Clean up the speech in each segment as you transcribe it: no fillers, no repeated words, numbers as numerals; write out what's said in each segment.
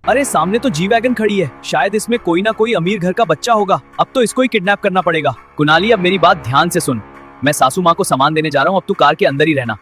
अरे सामने तो जी वैगन खड़ी है, शायद इसमें कोई ना कोई अमीर घर का बच्चा होगा। अब तो इसको ही किडनैप करना पड़ेगा। कुणाली, अब मेरी बात ध्यान से सुन। मैं सासू माँ को सामान देने जा रहा हूँ, अब तू कार के अंदर ही रहना।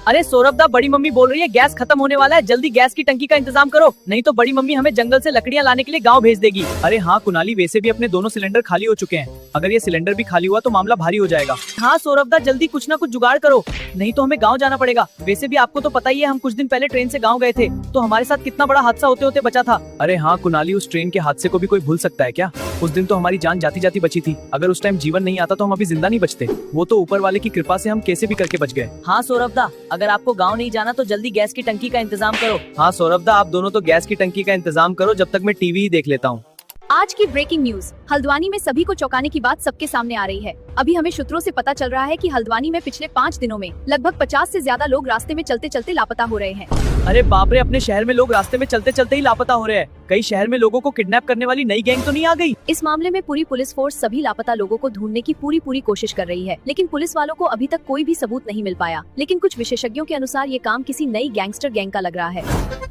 अरे सौरभ दा, बड़ी मम्मी बोल रही है गैस खत्म होने वाला है, जल्दी गैस की टंकी का इंतजाम करो, नहीं तो बड़ी मम्मी हमें जंगल से लकड़ियाँ लाने के लिए गांव भेज देगी। अरे हाँ कुणाली, वैसे भी अपने दोनों सिलेंडर खाली हो चुके हैं। अगर ये सिलेंडर भी खाली हुआ तो मामला भारी हो जाएगा। हाँ सौरभ दा, जल्दी कुछ ना कुछ जुगाड़ करो, नहीं तो हमें गाँव जाना पड़ेगा। वैसे भी आपको तो पता ही है, हम कुछ दिन पहले ट्रेन से गाँव गए थे तो हमारे साथ कितना बड़ा हादसा होते होते बचा था। अरे हाँ कुणाली, उस ट्रेन के हादसे को भी कोई भूल सकता है क्या? उस दिन तो हमारी जान जाती जाती बची थी। अगर उस टाइम जीवन नहीं आता तो हम अभी जिंदा नहीं बचते। वो तो ऊपर वाले की कृपा से हम कैसे भी करके बच गए। हाँ सौरभ दा, अगर आपको गाँव नहीं जाना तो जल्दी गैस की टंकी का इंतजाम करो। हाँ सौरभ दा, आप दोनों तो गैस की टंकी का इंतजाम करो, जब तक मैं टीवी ही देख लेता हूँ। आज की ब्रेकिंग न्यूज। हल्द्वानी में सभी को चौंकाने की बात सबके सामने आ रही है। अभी हमें सूत्रों से पता चल रहा है कि हल्द्वानी में पिछले 5 दिनों में लगभग 50 से ज्यादा लोग रास्ते में चलते चलते लापता हो रहे हैं। अरे बाप रे, अपने शहर में लोग रास्ते में चलते चलते ही लापता हो रहे हैं। कई शहर में लोगों को किडनैप करने वाली नई गैंग तो नहीं आ गई? इस मामले में पूरी पुलिस फोर्स सभी लापता लोगों को ढूंढने की पूरी कोशिश कर रही है, लेकिन पुलिस वालों को अभी तक कोई भी सबूत नहीं मिल पाया। लेकिन कुछ विशेषज्ञों के अनुसार ये काम किसी नई गैंगस्टर गैंग का लग रहा है।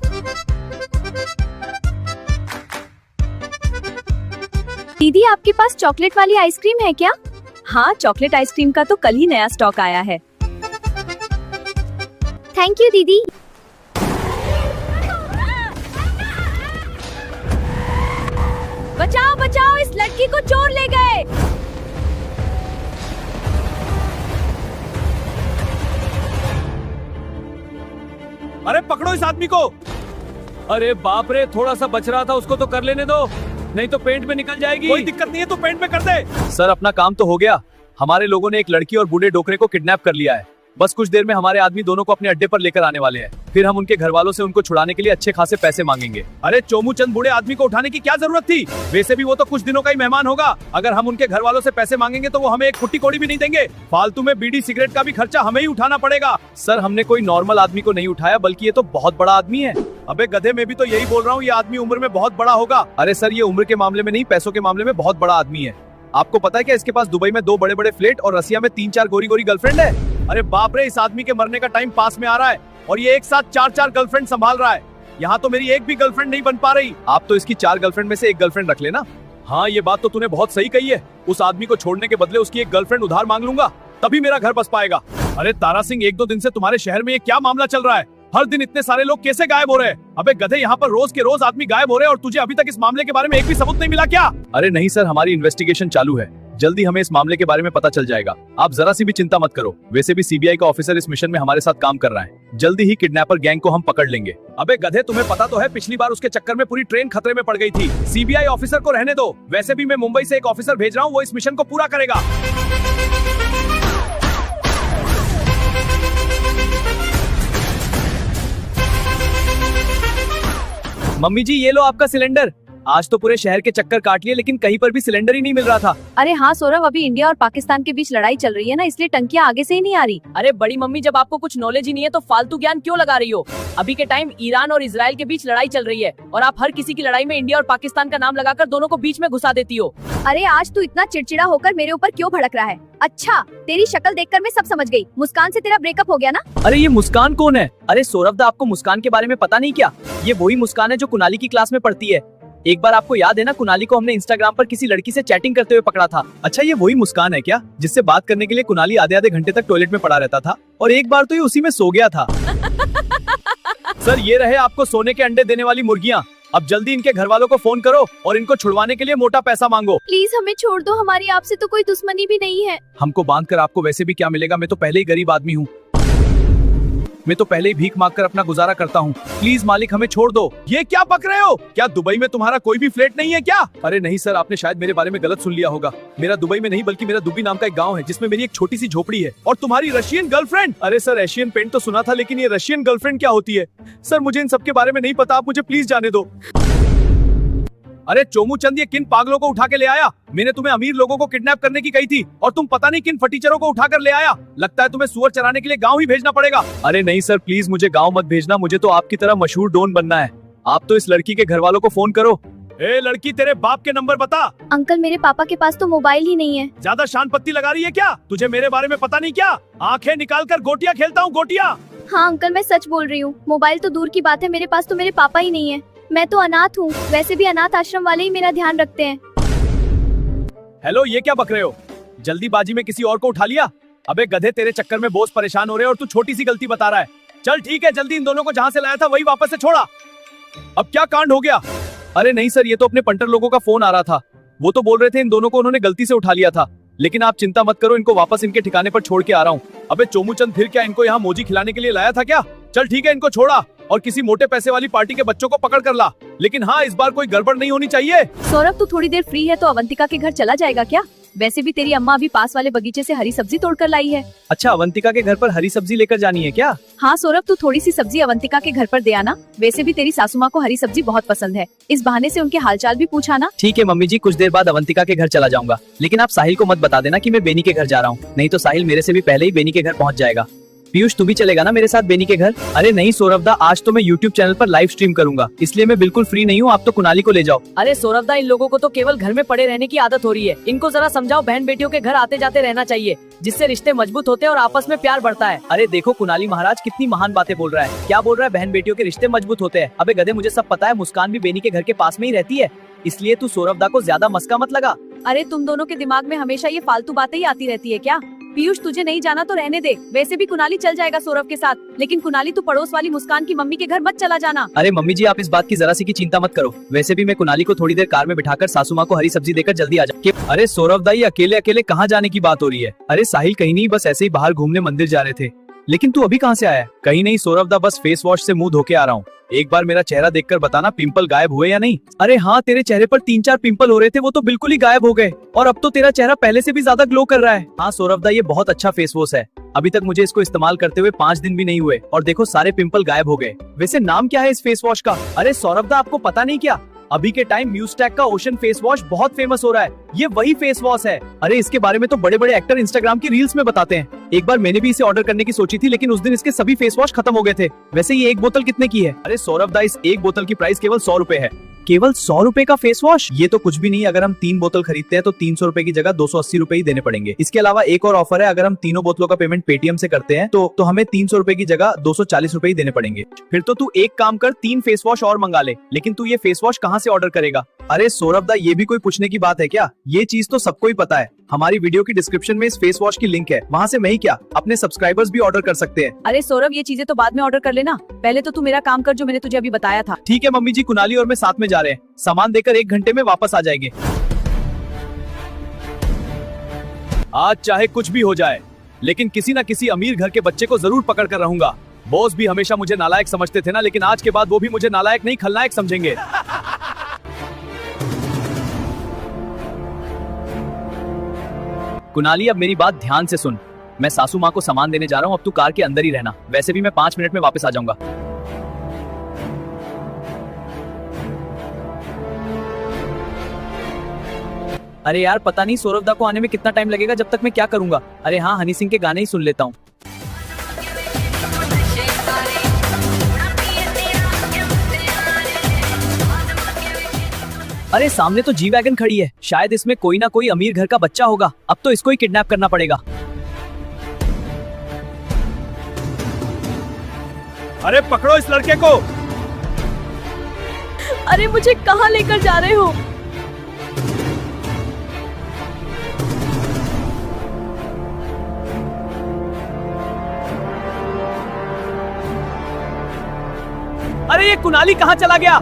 दीदी, आपके पास चॉकलेट वाली आइसक्रीम है क्या? हाँ, चॉकलेट आइसक्रीम का तो कल ही नया स्टॉक आया है। थैंक यू दीदी। बचाओ बचाओ, इस लड़की को चोर ले गए। अरे पकड़ो इस आदमी को। अरे बाप रे, थोड़ा सा बच रहा था, उसको तो कर लेने दो, नहीं तो पेंट में निकल जाएगी। कोई दिक्कत नहीं है, तो पेंट में कर दे। सर, अपना काम तो हो गया। हमारे लोगों ने एक लड़की और बूढ़े डोकरे को किडनैप कर लिया है। बस कुछ देर में हमारे आदमी दोनों को अपने अड्डे पर लेकर आने वाले हैं। फिर हम उनके घर वालों से उनको छुड़ाने के लिए अच्छे खासे पैसे मांगेंगे। अरे चोमू चंद बूढ़े आदमी को उठाने की क्या जरूरत थी? वैसे भी वो तो कुछ दिनों का ही मेहमान होगा। अगर हम उनके घर वालों से पैसे मांगेंगे तो वो हमें एक फुट्टी कौड़ी भी नहीं देंगे। फालतू में बीड़ी सिगरेट का भी खर्चा हमें ही उठाना पड़ेगा। सर, हमने कोई नॉर्मल आदमी को नहीं उठाया, बल्कि ये तो बहुत बड़ा आदमी है। अबे गधे, मैं भी तो यही बोल रहा हूँ, ये आदमी उम्र में बहुत बड़ा होगा। अरे सर, ये उम्र के मामले में नहीं, पैसों के मामले में बहुत बड़ा आदमी है। आपको पता है क्या, इसके पास दुबई में 2 बड़े बड़े फ्लैट और रसिया में 3-4 गोरी गोरी गर्लफ्रेंड है। अरे बाप रे, इस आदमी के मरने का टाइम पास में आ रहा है और ये एक साथ 4-4 गर्लफ्रेंड संभाल रहा है। यहाँ तो मेरी एक भी गर्लफ्रेंड नहीं बन पा रही। आप तो इसकी 4 गर्लफ्रेंड में से एक गर्लफ्रेंड रख लेना। हाँ, ये बात तो तूने बहुत सही कही है। उस आदमी को छोड़ने के बदले उसकी एक गर्लफ्रेंड उधार मांग लूंगा, तभी मेरा घर बस पाएगा। अरे तारा सिंह, 1-2 दिन से तुम्हारे शहर में ये क्या मामला चल रहा है? हर दिन इतने सारे लोग कैसे गायब हो रहे हैं? अबे गधे, यहाँ पर रोज के रोज आदमी गायब हो रहे हैं और तुझे अभी तक इस मामले के बारे में एक भी सबूत नहीं मिला क्या? अरे नहीं सर, हमारी इन्वेस्टिगेशन चालू है, जल्दी हमें इस मामले के बारे में पता चल जाएगा। आप जरा सी भी चिंता मत करो। वैसे भी सीबीआई का ऑफिसर इस मिशन में हमारे साथ काम कर रहा है। जल्दी ही किडनैपर गैंग को हम पकड़ लेंगे। अबे गधे, तुम्हें पता तो है पिछली बार उसके चक्कर में पूरी ट्रेन खतरे में पड़ गई थी। सीबीआई ऑफिसर को रहने दो। वैसे भी मैं मुंबई से एक ऑफिसर भेज रहा हूँ, वो इस मिशन को पूरा करेगा। मम्मी जी, ये लो आपका सिलेंडर। आज तो पूरे शहर के चक्कर काट लिए, लेकिन कहीं पर भी सिलेंडर ही नहीं मिल रहा था। अरे हाँ सौरभ, अभी इंडिया और पाकिस्तान के बीच लड़ाई चल रही है ना, इसलिए टंकियाँ आगे से ही नहीं आ रही। अरे बड़ी मम्मी, जब आपको कुछ नॉलेज ही नहीं है तो फालतू ज्ञान क्यों लगा रही हो? अभी के टाइम ईरान और इजराइल के बीच लड़ाई चल रही है और आप हर किसी की लड़ाई में इंडिया और पाकिस्तान का नाम लगाकर दोनों को बीच में घुसा देती हो। अरे आज तू इतना चिड़चिड़ा होकर मेरे ऊपर क्यों भड़क रहा है? अच्छा, तेरी शक्ल देखकर मैं सब समझ गई। मुस्कान से तेरा ब्रेकअप हो गया ना? अरे ये मुस्कान कौन है? अरे सौरभ दा, आपको मुस्कान के बारे में पता नहीं क्या? ये वही मुस्कान है जो कुणाली की क्लास में पढ़ती है। एक बार आपको याद है ना, कुणाली को हमने इंस्टाग्राम पर किसी लड़की से चैटिंग करते हुए पकड़ा था। अच्छा, ये वही मुस्कान है क्या, जिससे बात करने के लिए कुणाली आधे घंटे तक टॉयलेट में पड़ा रहता था और एक बार तो ये उसी में सो गया था। सर, ये रहे आपको सोने के अंडे देने वाली मुर्गियाँ। अब जल्दी इनके घर वालों को फोन करो और इनको छुड़वाने के लिए मोटा पैसा मांगो। प्लीज हमें छोड़ दो, हमारी आपसे तो कोई दुश्मनी भी नहीं है। हमको बांध कर आपको वैसे भी क्या मिलेगा? मैं तो पहले ही गरीब आदमी हूँ। मैं तो पहले ही भीख मांगकर अपना गुजारा करता हूँ। प्लीज मालिक, हमें छोड़ दो। ये क्या पक रहे हो? क्या दुबई में तुम्हारा कोई भी फ्लैट नहीं है क्या? अरे नहीं सर, आपने शायद मेरे बारे में गलत सुन लिया होगा। मेरा दुबई में नहीं, बल्कि मेरा दुबई नाम का एक गांव है जिसमें मेरी एक छोटी सी झोपड़ी है। और तुम्हारी रशियन गर्लफ्रेंड? अरे सर, एशियन पेंट तो सुना था, लेकिन ये रशियन गर्लफ्रेंड क्या होती है? सर, मुझे इन सब के बारे में नहीं पता, आप मुझे प्लीज जाने दो। अरे चोमू चंद, ये किन पागलों को उठा के ले आया? मैंने तुम्हें अमीर लोगों को किडनैप करने की कही थी और तुम पता नहीं किन फटीचरों को उठा कर ले आया। लगता है तुम्हें सुअर चराने के लिए गांव ही भेजना पड़ेगा। अरे नहीं सर, प्लीज मुझे गांव मत भेजना, मुझे तो आपकी तरह मशहूर डॉन बनना है। आप तो इस लड़की के घर वालों को फोन करो। ए लड़की, तेरे बाप के नंबर बता। अंकल, मेरे पापा के पास तो मोबाइल ही नहीं है। ज्यादा शान पत्ती लगा रही है क्या? तुझे मेरे बारे में पता नहीं क्या? आंखें निकाल कर गोटियां खेलता हूँ, गोटियां। हाँ अंकल, मैं सच बोल रही हूँ। मोबाइल तो दूर की बात है, मेरे पास तो मेरे पापा ही नहीं है। मैं तो अनाथ हूँ। वैसे भी अनाथ आश्रम वाले ही मेरा ध्यान रखते हैं। हेलो, ये क्या बक रहे हो? जल्दीबाजी में किसी और को उठा लिया? अबे गधे, तेरे चक्कर में बॉस परेशान हो रहे हैं और तू छोटी सी गलती बता रहा है। चल ठीक है, जल्दी इन दोनों को जहाँ से लाया था वही वापस से छोड़ा। अब क्या कांड हो गया? अरे नहीं सर, ये तो अपने पंटर लोगों का फोन आ रहा था। वो तो बोल रहे थे इन दोनों को उन्होंने गलती से उठा लिया था, लेकिन आप चिंता मत करो, इनको वापस इनके ठिकाने पर छोड़ के आ रहा हूँ। अबे चोमूचंद, फिर क्या इनको यहाँ मोजी खिलाने के लिए लाया था क्या? चल ठीक है, इनको छोड़ा और किसी मोटे पैसे वाली पार्टी के बच्चों को पकड़ कर ला, लेकिन हाँ इस बार कोई गड़बड़ नहीं होनी चाहिए। सौरभ, तू थोड़ी देर फ्री है तो अवंतिका के घर चला जाएगा क्या? वैसे भी तेरी अम्मा अभी पास वाले बगीचे से हरी सब्जी तोड़कर लाई है। अच्छा, अवंतिका के घर पर हरी सब्जी लेकर जानी है क्या? हाँ सौरभ, तू थोड़ी सी सब्जी अवंतिका के घर पर दे आना। वैसे भी तेरी सासू माँ को हरी सब्जी बहुत पसंद है, इस बहाने से उनके हालचाल भी पूछा ना। ठीक है मम्मी जी, कुछ देर बाद अवंतिका के घर चला जाऊंगा, लेकिन आप साहिल को मत बता देना कि मैं बेनी के घर जा रहा हूँ, नहीं तो साहिल मेरे से भी पहले ही बेनी के घर पहुँच जाएगा। पीयूष, तू भी चलेगा ना मेरे साथ बेनी के घर? अरे नहीं सौरभ दा, आज तो मैं YouTube चैनल पर लाइव स्ट्रीम करूंगा, इसलिए मैं बिल्कुल फ्री नहीं हूँ। आप तो कुणाली को ले जाओ। अरे सौरभ दा, इन लोगों को तो केवल घर में पड़े रहने की आदत हो रही है। इनको जरा समझाओ, बहन बेटियों के घर आते जाते रहना चाहिए, जिससे रिश्ते मजबूत होते हैं और आपस में प्यार बढ़ता है। अरे देखो कुणाली महाराज कितनी महान बातें बोल रहा है। क्या बोल रहा है? बहन बेटियों के रिश्ते मजबूत होते हैं। अबे गधे, मुझे सब पता है। मुस्कान भी बेनी के घर के पास में ही रहती है, इसलिए तू सौरभ दा को ज्यादा मस्का मत लगा। अरे तुम दोनों के दिमाग में हमेशा ये फालतू बातें ही आती रहती है क्या? पीयूष, तुझे नहीं जाना तो रहने दे। वैसे भी कुणाली चल जाएगा सौरभ के साथ, लेकिन कुणाली तू पड़ोस वाली मुस्कान की मम्मी के घर मत चला जाना। अरे मम्मी जी, आप इस बात की जरा सी की चिंता मत करो। वैसे भी मैं कुणाली को थोड़ी देर कार में बिठाकर सासू माँ को हरी सब्जी देकर जल्दी आ जाऊँ। अरे सौरभ दाई, अकेले अकेले कहाँ जाने की बात हो रही है? अरे साहिल कहीं नहीं, बस ऐसे ही बाहर घूमने मंदिर जा रहे थे। लेकिन तू अभी कहाँ से आया है? कहीं नहीं सौरभ दा, बस फेस वॉश से मुंह धो के आ रहा हूँ। एक बार मेरा चेहरा देखकर बताना, पिंपल गायब हुए या नहीं? अरे हाँ, तेरे चेहरे पर 3-4 पिंपल हो रहे थे, वो तो बिल्कुल ही गायब हो गए और अब तो तेरा चेहरा पहले से भी ज्यादा ग्लो कर रहा है। हाँ सौरभ दा, ये बहुत अच्छा फेस वॉश है। अभी तक मुझे इसको इस्तेमाल करते हुए 5 दिन भी नहीं हुए और देखो सारे पिंपल गायब हो गए। वैसे नाम क्या है इस फेस वॉश का? अरे सौरभ दा, आपको पता नहीं क्या? अभी के टाइम म्यूस्टैक का ओशन फेस वॉश बहुत फेमस हो रहा है। ये वही फेस वॉश है। अरे इसके बारे में तो बड़े बड़े एक्टर इंस्टाग्राम की रील्स में बताते हैं। एक बार मैंने भी इसे ऑर्डर करने की सोची थी, लेकिन उस दिन इसके सभी फेस वॉश खत्म हो गए थे। वैसे ये एक बोतल कितने की है? अरे सौरभ दा, इस एक बोतल की प्राइस केवल 100 रुपए है। केवल 100 रुपए का फेस वॉश? ये तो कुछ भी नहीं। अगर हम 3 बोतल खरीदते हैं तो 300 रुपए की जगह 280 रुपए ही देने पड़ेंगे। इसके अलावा एक और ऑफर है, अगर हम तीनों बोतलों का पेमेंट पेटीएम से करते हैं तो हमें 300 रुपए की जगह 240 रुपए ही देने पड़ेंगे। फिर तो तू एक काम कर, 3 फेस वॉश और मंगा ले। लेकिन तू ये फेस वॉश कहाँ से ऑर्डर करेगा? अरे सौरभ दा, ये भी कोई पूछने की बात है क्या? ये चीज तो सबको ही पता है। हमारी वीडियो की डिस्क्रिप्शन में इस फेस वॉश की लिंक है, वहाँ से मैं ही क्या अपने सब्सक्राइबर्स भी ऑर्डर कर सकते हैं। अरे सौरभ, ये चीजें तो बाद में ऑर्डर कर लेना, पहले तो तू मेरा काम कर जो मैंने तुझे अभी बताया था। ठीक है मम्मी जी, कुणाली और मैं साथ में जा रहे हैं। सामान देकर 1 घंटे में वापस आ जाएंगे। आज चाहे कुछ भी हो जाए, लेकिन किसी न किसी अमीर घर के बच्चे को जरूर पकड़ कर रहूंगा। बॉस भी हमेशा मुझे नालायक समझते थे ना, लेकिन आज के बाद वो भी मुझे नालायक नहीं खलनायक समझेंगे। कुणाली, अब मेरी बात ध्यान से सुन। मैं सासू माँ को सामान देने जा रहा हूँ, अब तू कार के अंदर ही रहना। वैसे भी मैं 5 मिनट में वापस आ जाऊंगा। अरे यार, पता नहीं सौरभ दा को आने में कितना टाइम लगेगा, जब तक मैं क्या करूंगा। अरे हाँ, हनी सिंह के गाने ही सुन लेता हूँ। अरे सामने तो जी वैगन खड़ी है, शायद इसमें कोई ना कोई अमीर घर का बच्चा होगा। अब तो इसको ही किडनैप करना पड़ेगा। अरे पकड़ो इस लड़के को। अरे मुझे कहाँ लेकर जा रहे हो? अरे ये कुणाली कहाँ चला गया?